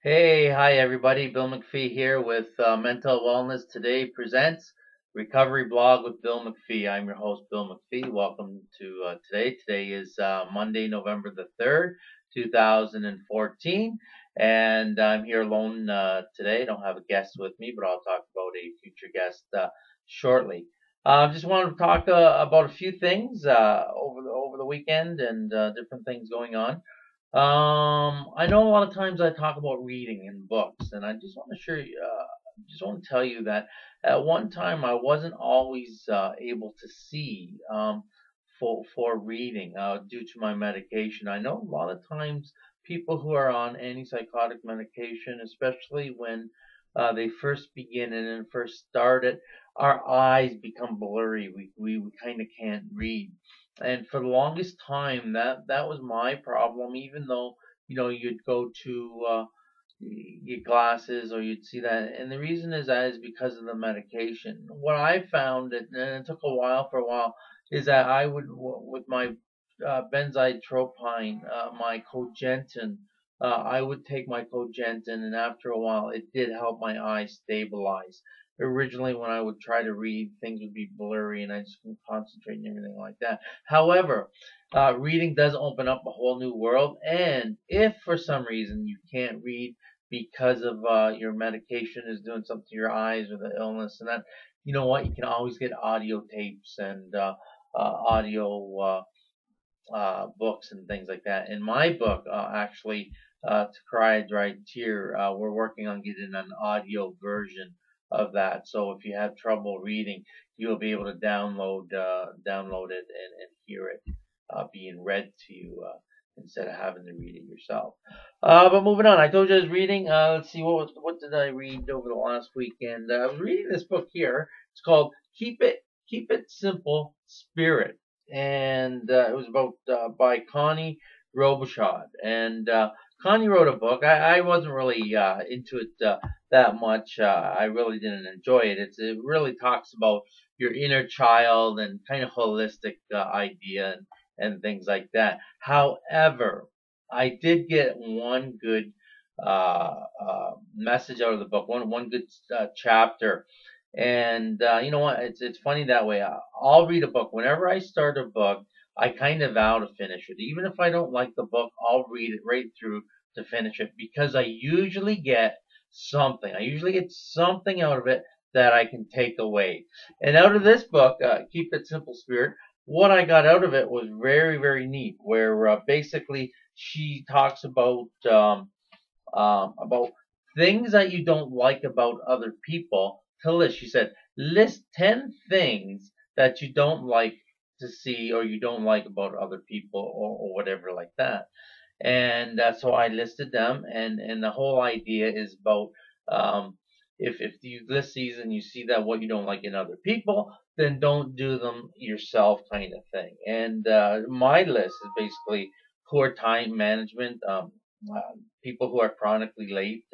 Hi everybody. Bill MacPhee here with Mental Wellness Today presents Recovery Blog with Bill MacPhee. I'm your host, Bill MacPhee. Welcome to today. Today is Monday, November the 3rd, 2014, and I'm here alone today. I don't have a guest with me, but I'll talk about a future guest shortly. Just wanted to talk about a few things over the weekend and different things going on. I know a lot of times I talk about reading in books, and I just want to just want to tell you that at one time I wasn't always able to see for reading due to my medication. I know a lot of times people who are on antipsychotic medication, especially when they first begin and first start it, our eyes become blurry. We kind of can't read. And for the longest time, that was my problem. Even though you'd go to get glasses or you'd see that, and the reason is that is because of the medication. What I found, and it took a while, is that I would with my benzitropine, my cogentin. I would take my cogentin, and after a while, it did help my eyes stabilize. Originally, when I would try to read, things would be blurry, and I just couldn't concentrate and everything like that. However, reading does open up a whole new world, and if for some reason you can't read because of your medication is doing something to your eyes or the illness, and that, you know what, you can always get audio tapes and audio books and things like that. In my book, actually, To Cry a Dry Tear, we're working on getting an audio version of that. So if you have trouble reading, you'll be able to download it and hear it being read to you instead of having to read it yourself. But moving on, I told you I was reading. Let's see, what did I read over the last weekend? I was reading this book here. It's called Keep It Simple Spirit, and it was about by Connie Robichaud. And Connie wrote a book. I wasn't really into it that much. I really didn't enjoy it. It really talks about your inner child and kind of holistic idea and things like that. However, I did get one good message out of the book, one good chapter. And you know what? It's funny that way. I'll read a book. Whenever I start a book, I kind of vow to finish it. Even if I don't like the book, I'll read it right through to finish it because I usually get something. I usually get something out of it that I can take away. And out of this book, Keep It Simple Spirit, what I got out of it was very, very neat. Where basically she talks about things that you don't like about other people to list. She said, list 10 things that you don't like to see or you don't like about other people or whatever like that. And so I listed them, and the whole idea is about if you list these and you see that what you don't like in other people, then don't do them yourself, kind of thing. And my list is basically poor time management, uh, people who are chronically late.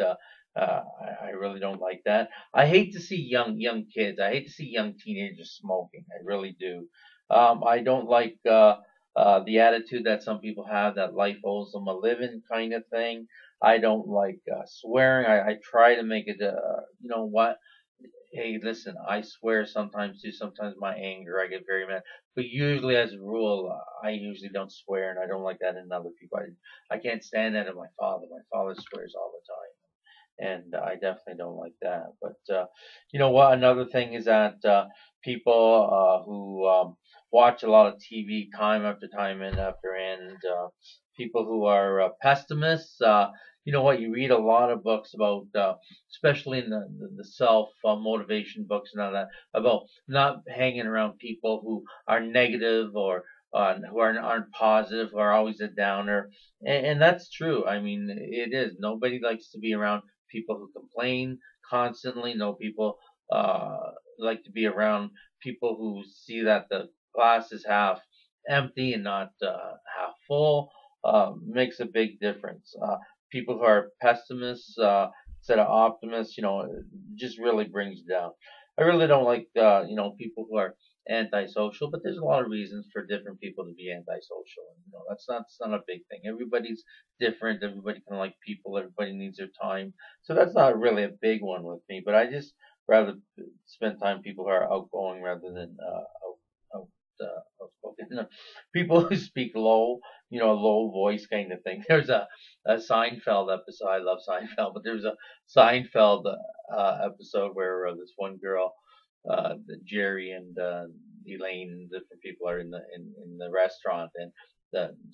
I really don't like that. I hate to see young kids. I hate to see young teenagers smoking. I really do. I don't like the attitude that some people have that life owes them a living kind of thing. I don't like swearing. I try to make it, you know what? Hey, listen, I swear sometimes too. Sometimes my anger, I get very mad. But usually, as a rule, I usually don't swear, and I don't like that in other people. I can't stand that in my father. My father swears all the time and I definitely don't like that. But you know what? Another thing is that people who watch a lot of TV time after time and after end, people who are pessimists. You know what? You read a lot of books about, especially in the self motivation books and all that, about not hanging around people who are negative or who aren't positive, who are always a downer, and that's true. I mean, it is. Nobody likes to be around people who complain constantly. No people like to be around people who see that the glass is half empty and not half full. Makes a big difference. People who are pessimists instead of optimists, you know, just really brings you down. I really don't like, people who are antisocial, but there's a lot of reasons for different people to be antisocial. That's not a big thing. Everybody's different. Everybody can like people. Everybody needs their time. So that's not really a big one with me. But I just rather spend time with people who are outgoing rather than outspoken. People who speak low, low voice kind of thing. There's a Seinfeld episode. I love Seinfeld, but there's a Seinfeld episode where this one girl, Jerry and Elaine, different people are in the restaurant, and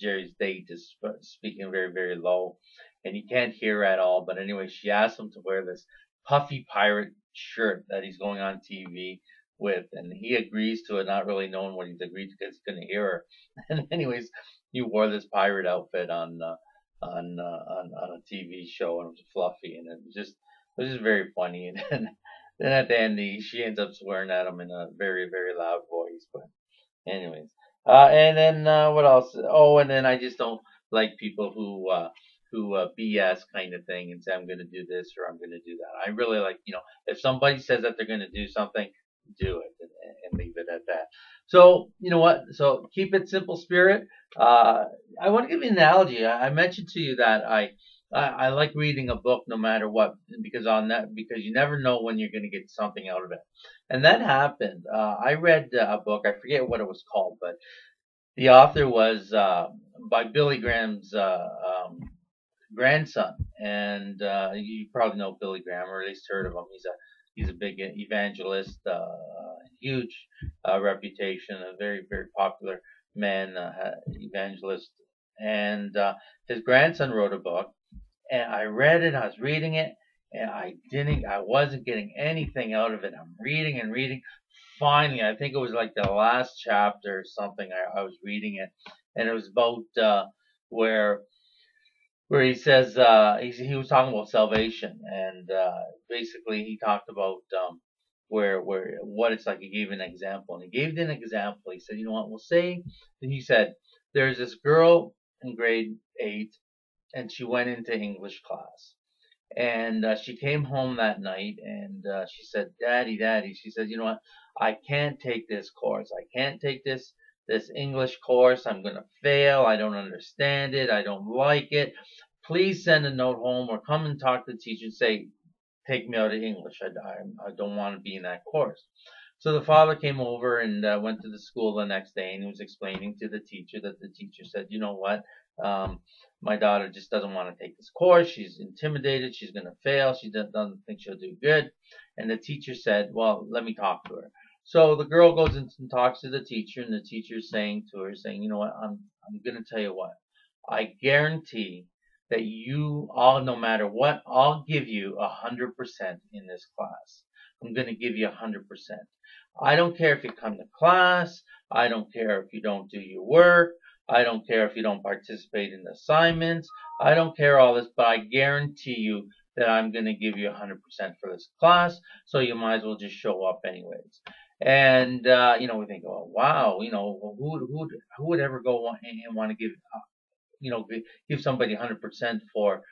Jerry's date is speaking very very low, and he can't hear at all. But anyway, she asks him to wear this puffy pirate shirt that he's going on TV with, and he agrees to it, not really knowing what he's agreed to because he's going to hear her. And anyways, he wore this pirate outfit on a TV show, and it was fluffy, and it was just very funny. And then at the end, she ends up swearing at him in a very very loud voice. But anyways, and then what else? Oh, and then I just don't like people who BS kind of thing and say I'm going to do this or I'm going to do that. I really like, if somebody says that they're going to do something, do it and leave it at that. So you know what? So keep it simple, spirit. I want to give you an analogy. I mentioned to you that I like reading a book no matter what because you never know when you're going to get something out of it, and that happened. I read a book. I forget what it was called, but the author was by Billy Graham's grandson, and you probably know Billy Graham, or at least heard of him. He's a big evangelist, huge reputation, a very very popular man, evangelist, and his grandson wrote a book, and I read it. I was reading it, and I wasn't getting anything out of it. I'm reading and reading. Finally, I think it was like the last chapter or something. I was reading it, and it was about where he says he was talking about salvation, and basically he talked about where what it's like. He gave an example, and he gave an example. He said, you know what, we'll say, and he said there's this girl in grade 8, and she went into English class. And she came home that night, and she said, "Daddy, Daddy," she said, "you know what? I can't take this course. I can't take this English course. I'm gonna fail. I don't understand it. I don't like it. Please send a note home or come and talk to the teacher and say, take me out of English. I don't want to be in that course." So the father came over and went to the school the next day, and he was explaining to the teacher that the teacher said, "You know what? Um, my daughter just doesn't want to take this course. She's intimidated. She's going to fail. She doesn't think she'll do good." And the teacher said, "Well, let me talk to her." So the girl goes in and talks to the teacher, and the teacher's saying to her, saying, "You know what? I'm going to tell you what. I guarantee that you all, no matter what, I'll give you 100% in this class. I'm going to give you 100%. I don't care if you come to class. I don't care if you don't do your work. I don't care if you don't participate in assignments. I don't care all this, but I guarantee you that I'm going to give you 100% for this class. So you might as well just show up anyways." And we think, "Oh wow, who would ever go and want to give somebody 100% for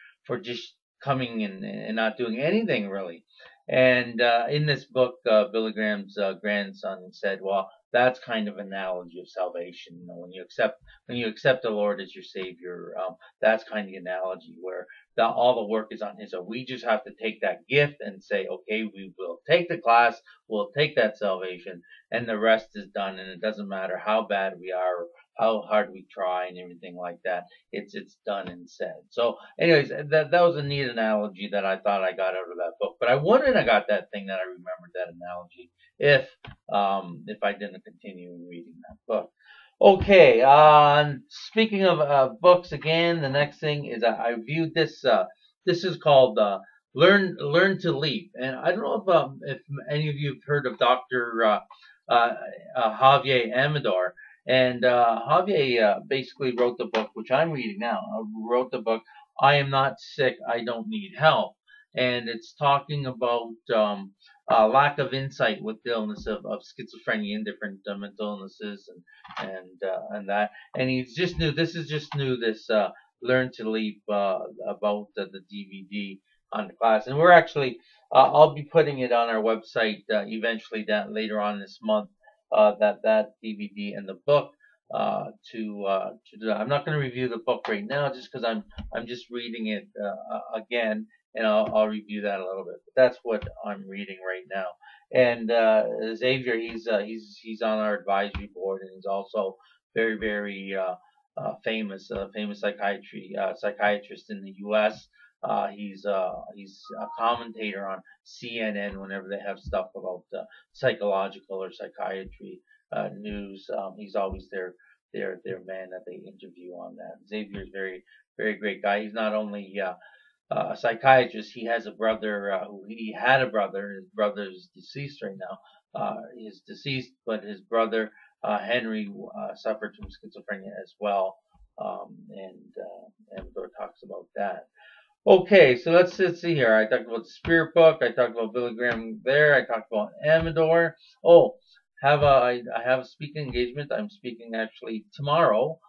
just coming and not doing anything really." And in this book, Billy Graham's grandson said, "Well, that's kind of an analogy of salvation. When you accept the Lord as your Savior, that's kind of the analogy where all the work is on His own. We just have to take that gift and say, okay, we will take the class, we'll take that salvation, and the rest is done. And it doesn't matter how bad we are, or how hard we try, and everything like that. It's done and said." So, anyways, that was a neat analogy that I thought I got out of that book. But I wouldn't have got that thing that I remembered that analogy if I didn't continue reading that book. Okay, speaking of books again, the next thing is I viewed this. This is called Learn to Leap, and I don't know if any of you have heard of Dr. Javier Amador. And Javier basically wrote the book, which I'm reading now. Wrote the book, "I Am Not Sick, I Don't Need Help." And it's talking about lack of insight with the illness of schizophrenia and different mental illnesses and that. And he's just new. This is just new. This Learn to Leap about the DVD on the class. And we're actually, I'll be putting it on our website eventually later on this month. that DVD and the book to do that. I'm not going to review the book right now just because I'm just reading it again, and I'll review that a little bit. But that's what I'm reading right now. And Xavier, he's on our advisory board, and he's also very famous psychiatrist in the U.S. He's a commentator on CNN whenever they have stuff about psychological or psychiatry news. He's always their man that they interview on that. Xavier's very great guy. He's not only a psychiatrist. He has a brother. He had a brother. His brother's deceased right now. He's deceased, but his brother Henry suffered from schizophrenia as well. And Amador talks about that. Okay, so let's see here. I talked about the Spirit Book. I talked about Billy Graham there. I talked about Amador. Oh, I have a speaking engagement. I'm speaking actually tomorrow,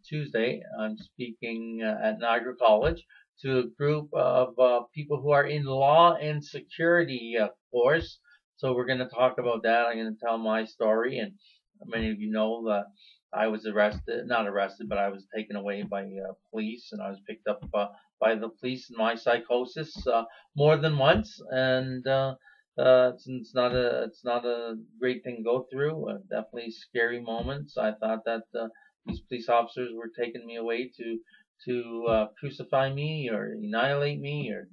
Tuesday. I'm speaking at Niagara College to a group of people who are in law and security course. So we're going to talk about that. I'm going to tell my story, and many of you know that I was not arrested, but I was taken away by police, and I was picked up by the police in my psychosis more than once, and it's not a great thing to go through. Definitely scary moments. I thought that these police officers were taking me away to crucify me or annihilate me or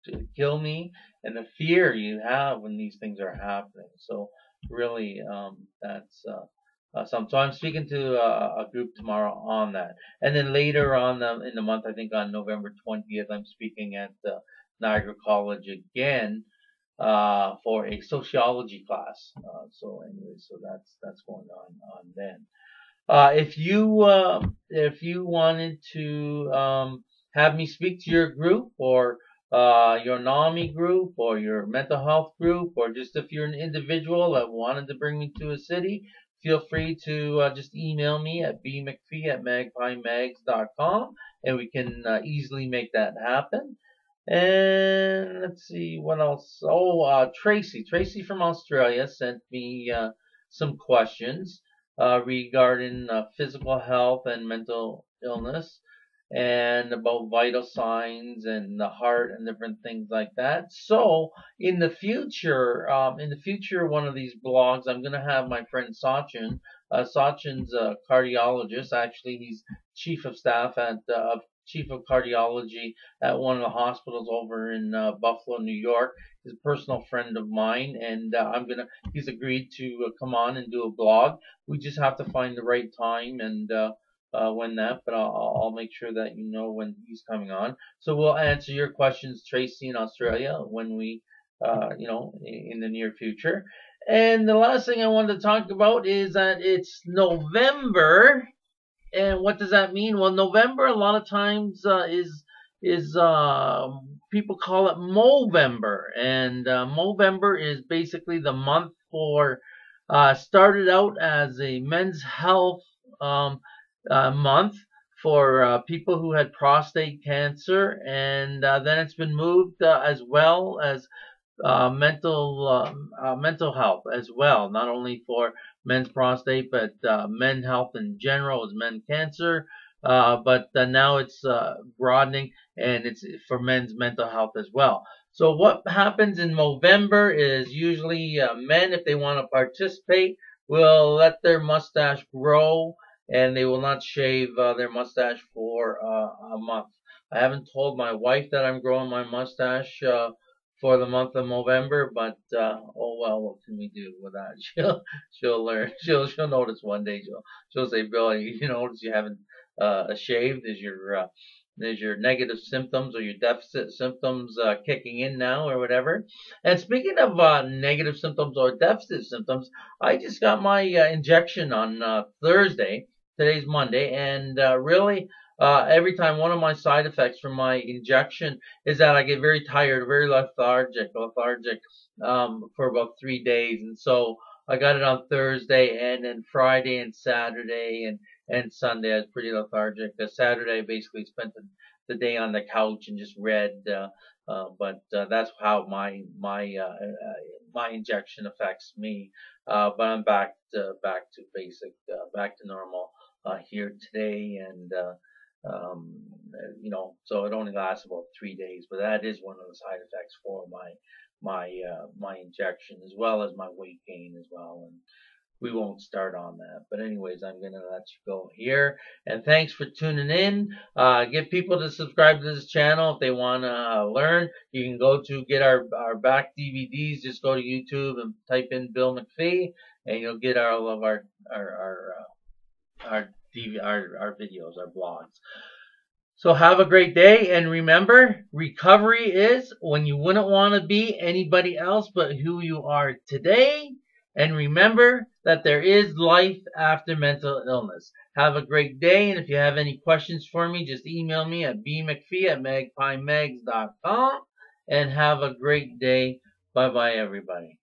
to kill me, and the fear you have when these things are happening. So really, that's. So I'm speaking to a group tomorrow on that, and then later on in the month, I think on November 20th, I'm speaking at Niagara College again for a sociology class. So anyway, so that's going on then. If you wanted to have me speak to your group or your NAMI group or your mental health group, or just if you're an individual that wanted to bring me to a city, feel free to just email me at bmacphee@magpiemags.com, and we can easily make that happen. And let's see what else. Oh, Tracy from Australia sent me some questions regarding physical health and mental illness, and about vital signs and the heart and different things like that. So in the future, one of these blogs, I'm going to have my friend Sachin. Sachin's a cardiologist. Actually, he's chief of staff at chief of cardiology at one of the hospitals over in Buffalo, New York. He's a personal friend of mine, and he's agreed to come on and do a blog. We just have to find the right time and but I'll make sure that you know when he's coming on. So we'll answer your questions, Tracy in Australia, when we, in the near future. And the last thing I wanted to talk about is that it's November. And what does that mean? Well, November a lot of times is people call it Movember, and Movember is basically the month for started out as a men's health month for people who had prostate cancer, and then it's been moved as well as mental health as well, not only for men's prostate, but men health in general as men cancer. But now it's broadening, and it's for men's mental health as well. So what happens in Movember is usually men, if they want to participate, will let their mustache grow, and they will not shave their mustache for a month. I haven't told my wife that I'm growing my mustache for the month of November, but oh well, what can we do with that? She'll learn. She'll notice one day. She'll say, Bill, you notice you haven't shaved? Is your negative symptoms or your deficit symptoms kicking in now or whatever? And speaking of negative symptoms or deficit symptoms, I just got my injection on Thursday. Today's Monday, and really, every time, one of my side effects from my injection is that I get very tired, very lethargic for about 3 days. And so I got it on Thursday, and then Friday and Saturday, and Sunday I was pretty lethargic. Saturday I basically spent the day on the couch and just read. But that's how my injection affects me. But I'm back to basic, back to normal here today, and so it only lasts about 3 days. But that is one of the side effects for my injection, as well as my weight gain as well. And we won't start on that. But anyways, I'm gonna let you go here. And thanks for tuning in. Get people to subscribe to this channel if they want to learn. You can go to get our back DVDs. Just go to YouTube and type in Bill MacPhee, and you'll get all of our videos, our blogs. So have a great day, and remember, recovery is when you wouldn't want to be anybody else but who you are today. And remember that there is life after mental illness. Have a great day, and if you have any questions for me, just email me at bmcphee@magpiemegs.com, and have a great day. Bye-bye, everybody.